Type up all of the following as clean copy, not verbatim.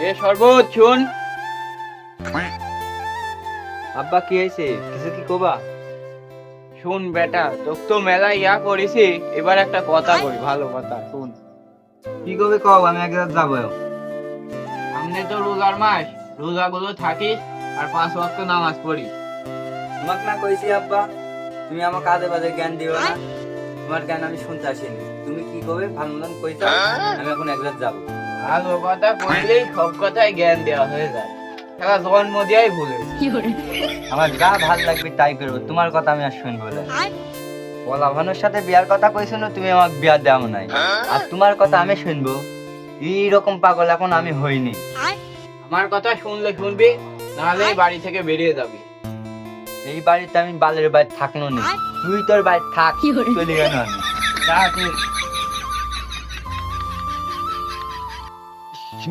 এ শরবত শুন। আব্বা কি হয়েছে, কিছু কি কবা? শুন বেটা, তোকে তো মেলা ইয়া করেছি, এবার একটা কথা কই, ভালো কথা শুন। কি কবে কও, আমি একবার যাবো। সামনে তো রোজার মাস, রোজাগুলো থাকিস আর 5 ওয়াক্ত নামাজ পড়িস। তোমাকে না কইছি আব্বা, তুমি আমার কাজে বাজে জ্ঞান দিও না। তোমার জ্ঞান আমি শুনতে আসিনি। তুমি কি কবে ভালো মতন কইছো, আমি এখন একবার যাবো। ভালো কথা কইলেই সব কথাই জ্ঞান দেওয়া হয়ে যায়। খেলা জন্ম দিয়াই ভুলে। আমার যা ভাল লাগবে তাই করবো, তোমার কথা আমি আর শুনবো না। বলা ভানুর সাথে বিয়ার কথা কইছো না, তুমি আমাকে বিয়া দাও নাই, আর তোমার কথা আমি শুনবো? এইরকম পাগল এখন আমি হইনি। আমার কথা শুনলে শুনবি, নাহলে এই বাড়ি থেকে বেরিয়ে যাবি। এই বাড়িতে আমি বালের বাড়ি থাকলো না, তুই তোর বাড়ি থাক, চলে গেল আমি। যা তুই।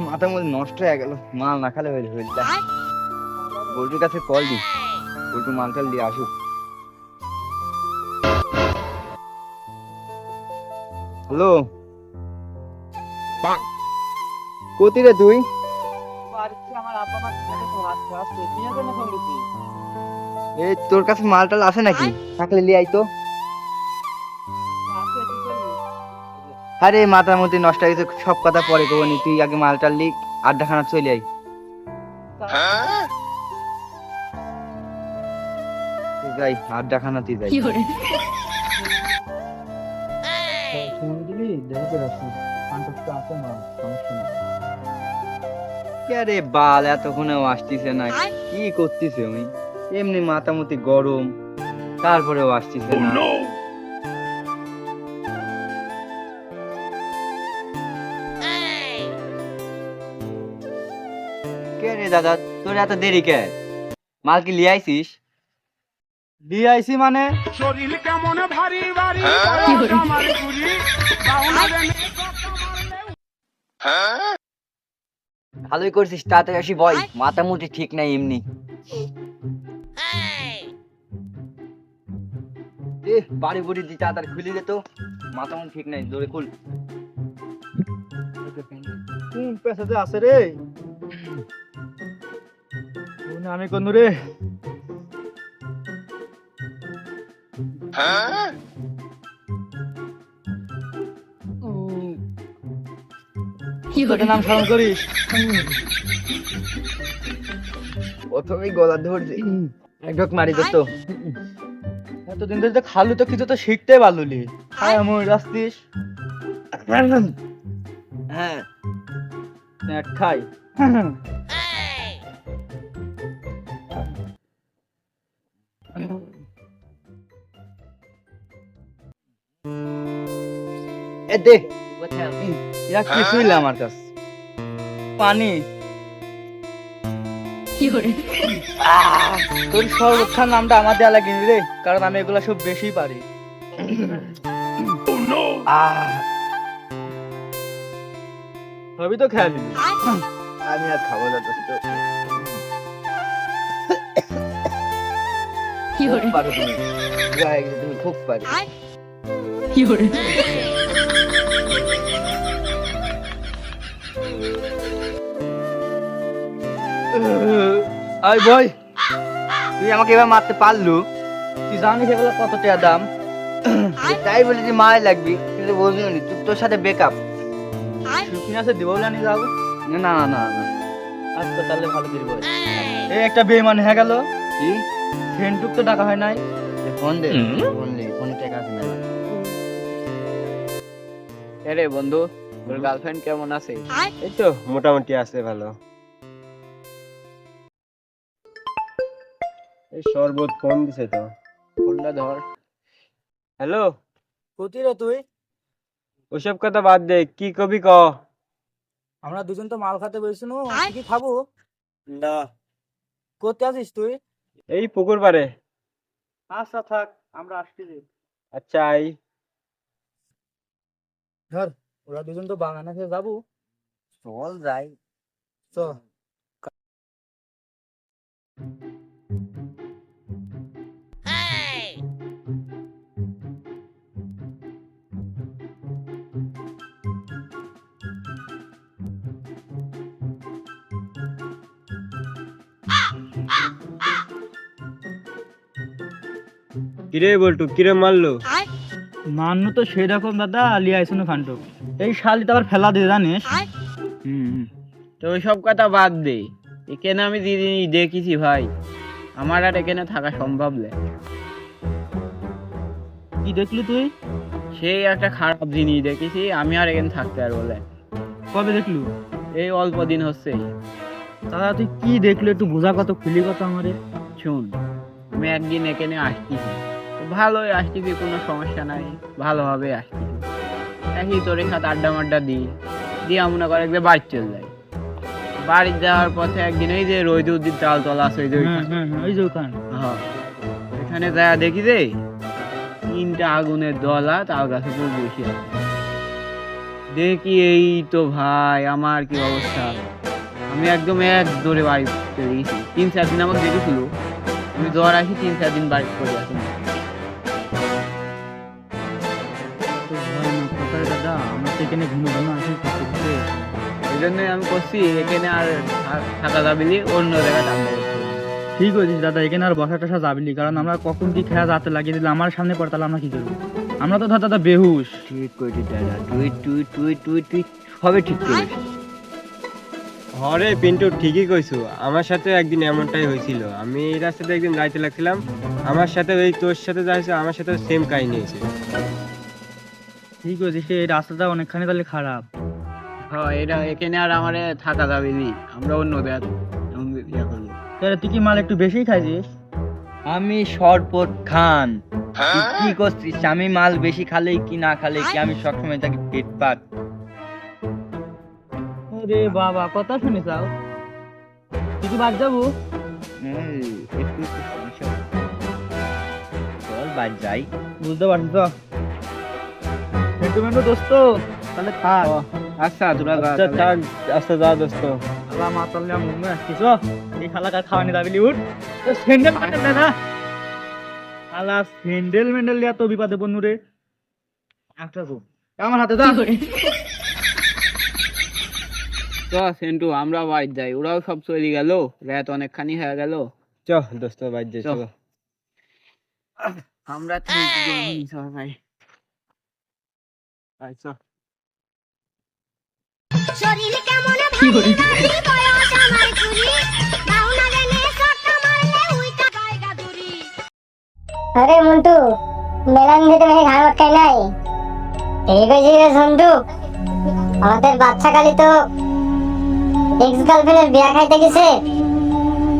মাথার মধ্যে নষ্ট হয়ে গেল, মাল না খালে হয়ে হইল। বল্টুর কাছে কল দি, বল্টু মালটাল দিয়ে আসুক। হ্যালো, কোথায় রে তুই? এই তোর কাছে মালটাল আছে নাকি? থাকলে লিয়ে আই তো। আরে মাথার মধ্যে নষ্ট হয়ে গেছে, সব কথা পরে কব নি, তুই আগে মালটাল লিখ, আড্ডাখানা চলে আই। তুই যাই আড্ডাখানাতে যাই। আরে বাল, এতক্ষণেও আসতিছে না, কি করতেছে আমি? এমনি মাথামতি গরম, তারপরেও আসতিছে না। কে রে দাদা, তোর এত দেরি কে? মাল কি লিয়ে আইছিস? দিয়ে আইছি মানে? শরীর কেমন ভারী ভারী আমার ঘুরি ভালোই করছিস, তাড়াতাড়ি আসি বয়, মাথামুটি ঠিক নাই এমনি। বাড়ি বুড়ি দি তাড়াতাড়ি খুলি দে তো, মাথামুটি ঠিক নাই, জোরে খুল। কোন পেছাতে আছে রে? আমি কোন রে? তোদের নাম স্মরণ করিস? প্রথমেই গলা ধরছে, এক ঢোক মারি দে তো। এতদিন ধরে তো খালু তো কিছু তো শিখতে পারলুলি, খাই আমি রাস্তিস। হ্যাঁ এক খাই। এ দে, ইয়া কিছুই না আমার কাছে, পানি। তোর শরবত খান নামটা আমার দেয়া লাগেনি রে, কারণ আমি এগুলা সব বেশি পারি। সবই তো খেয়াল নিবি। আমি আর খাবো না দোস্ত। পারো তুমি, তুমি খুব পারো। আই বই, তুই আমাকে এবার মারতে পারলু? তুই জানিস এগুলো কত টাকা দাম? তাই বলে যে মায় লাগবি, কিন্তু বুঝলি নি, তোর সাথে বেকআপ। সুপিনাসে দিবলা নিয়ে যাবো। না না না না। আচ্ছা তাহলে ভালো করে বল। এই একটা বেমান হয়ে গেল, কি? সেন্টুক তো টাকা হয় নাই। ফোন দে, ফোন দে, ফোনে টাকা আছে না। রে বন্ধু, তোর গার্লফ্রেন্ড কেমন আছে? এই তো মোটামুটি আছে ভালো। এই শরবত ফোন দিছে তো। ফোনটা ধর। হ্যালো, কোথায় রে তুই? ওসব কথা বাদ দে, কি কবি ক। আমরা দুজন তো মাল খাতে বসেছি, কি খাবো? না, করতে আছিস তুই? এই পুকুর পাড়ে। আচ্ছা থাক, আমরা আসছি। আচ্ছা আই। ধর, ওরা দুজন তো বাগানে খেয়ে যাবো। চল যাই। তো কিরে বল্টু কিরে মারলো? মান্য তো সেই রকম দাদা লিয়ে আইসুন খান্টো এই শালি তো আবার ফেলা দিয়ে জানিস। তো ওইসব কথা বাদ দে, এখানে আমি দিদি দেখেছি ভাই, আমার আর এখানে থাকা সম্ভব নয়। কি দেখলি তুই? সেই একটা খারাপ জিনিস দেখেছি, আমি আর এখানে থাকতে আর বলে। কবে দেখলু? এই অল্প দিন হচ্ছে। দাদা তুই কি দেখলি একটু বোঝা কত খুলি কত আমারে। শুন, আমি একদিন এখানে আসতেছি, ভালোই আসতেছি, কোনো সমস্যা নাই, ভালোভাবে আসতেছি। একই তোর সাথে আড্ডা মাড্ডা দিয়ে মনে করে একবার বাড়ি চলে যাই। বাড়ি যাওয়ার পথে একদিন ওই যে রৈদুদ্দিন চাল তলা আছে ওই যে ওই যে ওখান হ্যাঁ, এখানে যা দেখি যে 3টা আগুনের দলা তাল গাছে পুরো বসে আছে। দেখি এই তো ভাই আমার কি অবস্থা, আমি একদম এক দৌড়ে বাড়ি চলে গেছি। 3-4 দিন আমাকে দেখেছিল, আমি জ্বর আসি 3-4 দিন বাড়ি করে আসি। দাদা আমরা তো এখানে ঘুনো ঘুনো আসি এই জন্যই আমি করছি এখানে আর থাকা যাবে না, অন্য জায়গায় টাকা। ঠিক হয়েছিস দাদা, এখানে আর বসা টসা যাবিনি, কারণ আমরা কখন কি খেয়া যাতে লাগিয়ে দিলে আমার সামনে পড়ে তাহলে আমরা কি করবো? আমরা তো ধর দাদা বেহুশ। ঠিক করেছিস দাদা, তুই তুই তুই তুই তুই সবে ঠিক করিস। হরে পিন্টু ঠিকই কইছো, আমার সাথে একদিন এমনটাই হয়েছিল। আমি এই রাস্তাতে একদিন যাইতে লাগছিলাম, আমার সাথে ওই তোর সাথে যা হয়েছে আমার সাথে সেম কাহিনী হয়েছে। ঠিক হয়েছিস, এই রাস্তাটা অনেকখানি তাহলে খারাপ। হ্যাঁ, এটা এখানে আর আমার থাকা যাবে না, আমরা অন্য জায়গায় ইয়া করবো। তাহলে তুই কি মাল একটু বেশি খাইছিস? আমি শরবত খান, তুই কি করছিস? আমি মাল বেশি খালে কি না খালে কি আমি সবসময় থাকি পেট পাক। রে বাবা কথা শুনিস তুই কি বাদ যাবো? একটু একটু সমস্যা হচ্ছে। চল বাদ যাই। বুঝতে পারছিস তো সেন্টিমেন্ট দোস্ত, তাহলে থাক। আচ্ছা তোরা যা আচ্ছা তাহলে। থাক, আচ্ছা যা দোস্ত। আল্লাহ মাতাল নিয়ে মুম্বাই আসছিস, এই খালাকার খাওয়ানি দাবিলি উঠ স্যান্ডেল মেন্ডেল দে না। আলা স্যান্ডেল মেন্ডেল লিয়া তো বিপদে বন্ধু রে। একটা খুব আমার হাতে দা। তো সেন্টু আমরা বাড়ি যাই, ওরাও সব চলে গেল, রাত অনেকখানি হয়ে গেল। চ দোস্ত বাইর যাই, চ। চলো। আমরা ভাই আচ্ছা শরীর কেমন ভারী ভারী বয়স আমার কুড়ি দাও না জানে সটকা মারলে উইটা জায়গা দূরি। আরে মন্টু মেলান দিতে মেয়ে ঘাড় মটকাই নাই ঠিক হয়েছে রে সন্টু। আমাদের বাচ্চা কালি তো এক্স গার্লফ্রেন্ডের বিয়া খাইতে গেছে,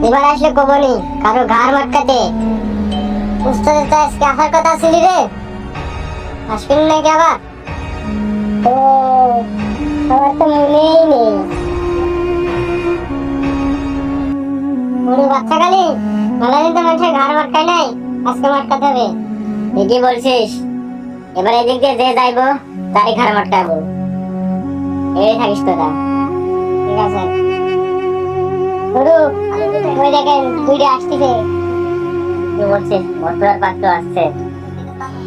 এবার আসলে কবনি কারো ঘাড় মটকাতে। উস্তাদের তো আজকে আসার কথা ছিল রে, আসবেন নাকি আবার? ও আমার তো মনেই নেই। ওরে বাচ্চা কালি মেলাদিন তো মানুষের ঘাড় মটকাই নাই, আজকে মটকাতে হবে। ঠিকই বলছিস, এবার এদিক দিয়ে যে যাইবো তারই ঘাড় মটকাবো। এই থাকিস তোরা, ঠিক আছে? গুরু ওই দেখেন দুইটা আসতেছে। কি বলছিস? মটকার পাত্র আসছে,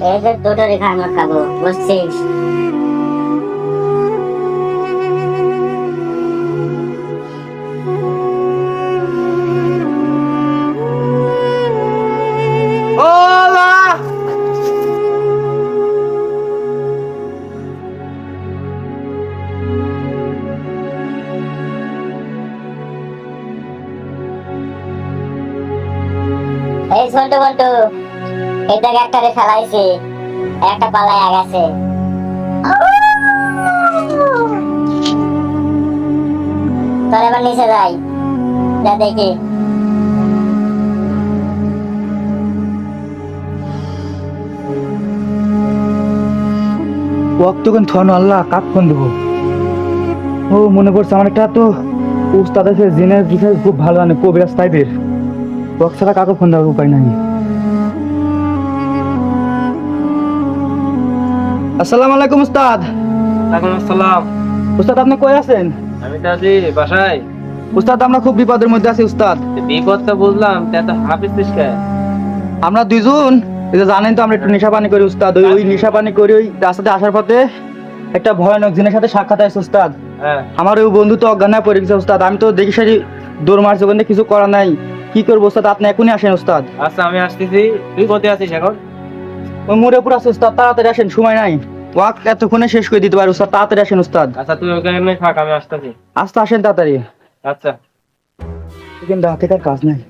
এই যে দুটোরই ঘাড় মটকাবো, বুঝছিস? এই ছোট বলটু এটাকে একটা ফেলাইছি, একটা পালায়া গেছে। তোর এবার নিচে যাই, যা দেখি। ওয়াক্তক্ষণ থন আল্লাহ কাক ফোন দেবো। ও মনে পড়ছে আমার একটা তো উস্তাদ আছে জিনের বিষয় খুব ভালো জানে, কবিরাজ টাইপের। ওয়াক ছাড়া কাকে ফোন দেওয়ার উপায় নাই। আসসালামু আলাইকুম উস্তাদ। ওয়ালাইকুম আসসালাম। উস্তাদ আপনি কই আছেন? আমি তো আছি বাসায়। উস্তাদ আমরা খুব বিপদের মধ্যে আছি উস্তাদ। বিপদটা বুঝলাম, তা তো হাফিজ কে? আমরা দুইজন এই যে জানেন তো আমরা একটু নেশা পানি করি উস্তাদ, ওই নেশা পানি করি ওই রাস্তাতে আসার পথে একটা ভয়ানক জিনের সাথে সাক্ষাৎ হয়েছে উস্তাদ। হ্যাঁ আমার ওই বন্ধু তো অজ্ঞান হয়ে পড়ে গেছে উস্তাদ, আমি তো দেখি সারি দৌড় মারছি, ওখানে কিছু করা নাই। কি করবো উস্তাদ, আপনি এখনই আসেন উস্তাদ। আচ্ছা আমি আসতেছি, তুই কোথায় আছিস এখন? ওই মোড়ে পুরো আছে উস্তাদ, তাড়াতাড়ি আসেন, সময় নাই। ওয়াক এতক্ষণে শেষ করে দিতে পারে উস্তাদ, তাড়াতাড়ি আসেন উস্তাদ। আচ্ছা তুমি ওখানে থাক, আমি আসতেছি। আসতে আসেন তাড়াতাড়ি। আচ্ছা। কিন্তু হাতে কার কাজ নাই,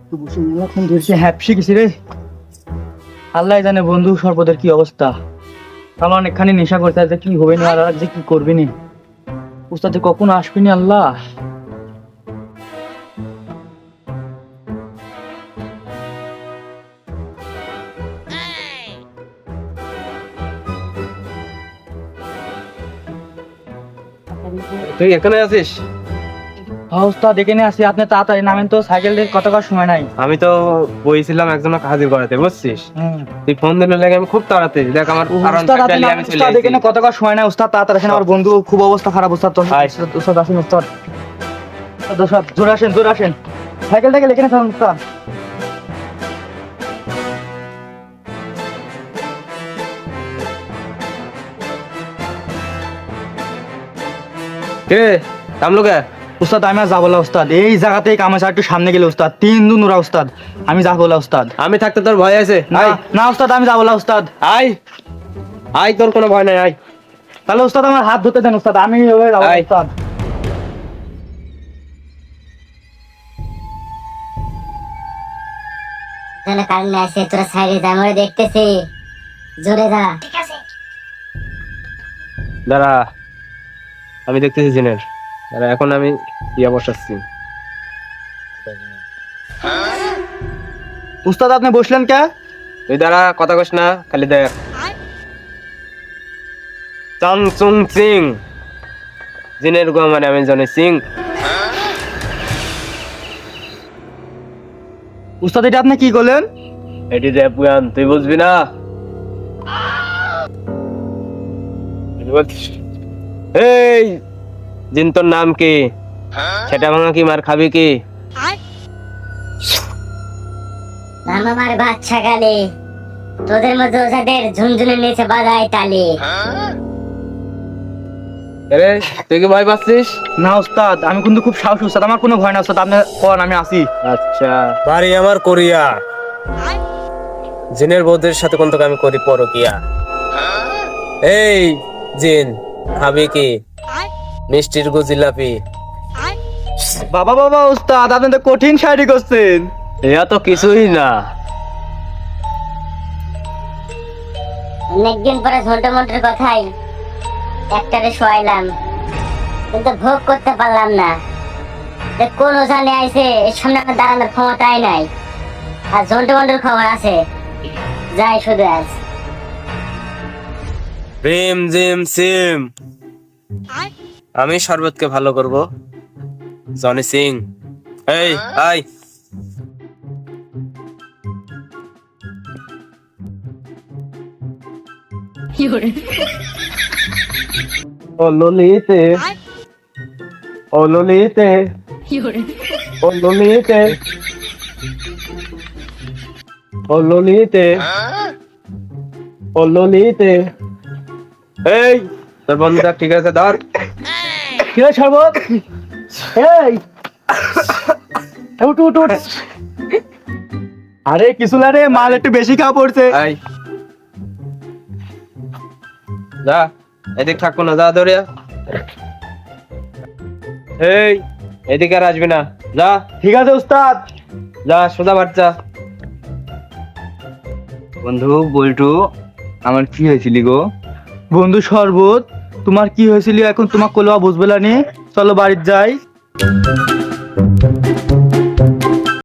তুই বসে মেলাক্ষণ ধরছি, হ্যাপসি গেছি রে। আল্লাহ জানে বন্ধু সর্বদের কি অবস্থা। তাহলে অনেকখানি নেশা করতে আছে, কি হবে না আর যে কি করবি নি, উস্তাদ যে কখন আসবি নি আল্লাহ। তুই এখানে আছিস? হ্যাঁ উস্তাদ এখানে আসি, আপনি তাড়াতাড়ি নামেন তো, সাইকেল দিয়ে কত কার সময় নাই। আমি তো বইছিলাম একজনকে হাজির করাতে, বুঝছিস? হুম। তুই ফোন দিলে লাগে আমি খুব তাড়াতাড়ি, দেখ আমার উস্তাদ আপনি নামেন, উস্তাদ এখানে কত কার সময় নাই, উস্তাদ তাড়াতাড়ি আসেন, আমার বন্ধু খুব অবস্থা খারাপ উস্তাদ। তো উস্তাদ আসেন উস্তাদ, উস্তাদ জোরে আসেন, জোরে আসেন, সাইকেল টাইকেল এখানে থাকুন উস্তাদ। কে থামলো কে? উস্তাদ আমি আর যাবো না উস্তাদ, এই জায়গাতেই কাম আছে, একটু সামনে গেলে উস্তাদ 3 দু নুরা উস্তাদ, আমি যাবো না উস্তাদ। আমি থাকতে তোর ভয় আছে? না না উস্তাদ আমি যাবো না উস্তাদ। আয় আয়, তোর কোনো ভয় নাই, আয়। তাহলে উস্তাদ আমার হাত ধরতে দেন উস্তাদ, আমি যাবো না আয়। উস্তাদ। তাহলে কারেন্ট আসে, তোরা সাইডে যা, আমরা দেখতেছি, জোরে যা। দাঁড়া, আমি দেখতেছি জিনের। দাঁড়া, এখন আমি ইয়া বসাচ্ছি। উস্তাদ আপনি বসলেন কে? তুই দাঁড়া, কথা কস না, খালি দেখ। চাং চুং সিং, জিনের গো মানে আমি জানি সিং। উস্তাদ এটা আপনি কি করলেন? এটি রে পুয়ান, তুই বুঝবি না? এই জিন, তোর নাম কি? সেটা ভাঙা কি মার খাবি কি? নাম আমার বাচ্চা গালে, তোদের মধ্যে ওদের ঝুনঝুনের নিচে বাজায় তালে। আরে তুই কি ভয় পাচ্ছিস? না উস্তাদ আমি কিন্তু খুব সাহসী উস্তাদ, আমার কোনো ভয় না উস্তাদ, আপনি কোন আমি আসি। আচ্ছা, বাড়ি আমার কোরিয়া, জিনের বৌদের সাথে কোন তোকে আমি করি পরকিয়া। এই জিন, খাবি কি মিষ্টির গো জিলাপি? বাবা বাবা উস্তাদ আপনি তো কঠিন শায়রি করছেন। এয়া তো কিছুই না। অনেকদিন পরে ঝন্টু মন্টুর কথাই একটারে শোয়াইলাম, কিন্তু ভোগ করতে পারলাম না। যে কোন ওখানে আইছে এর সামনে আমার দাঁড়ানোর ক্ষমতাই নাই, আর ঝন্টু মন্টুর খবর আছে, যাই শুধু আজ। রিম জিম সিম, আমি শরবতকে ভালো করব, জনি সিং। এই আয়। ও ললিতে, ও ললিতে, ও ললিতে, ও ললিতে, ও ললিতে। এই তোর বন্ধুটা ঠিক আছে? ধর। কি রে শরবত? এই উঠ উঠ উঠ। আরে কিছু না রে, মাল একটু বেশি খাওয়া পড়ছে। আয় যা, এদিক থাকবো না, যা ধরে। এই এদিকে আর আসবি না, যা। ঠিক আছে উস্তাদ। যা, সোজা বাচ্চা। বন্ধু বল্টু, আমার কি হয়েছিল গো? বন্ধু শরবত, তোমার কি হয়েছিল এখন তোমার কোলোয়া বুঝবে না নি, চলো বাড়ির যাই।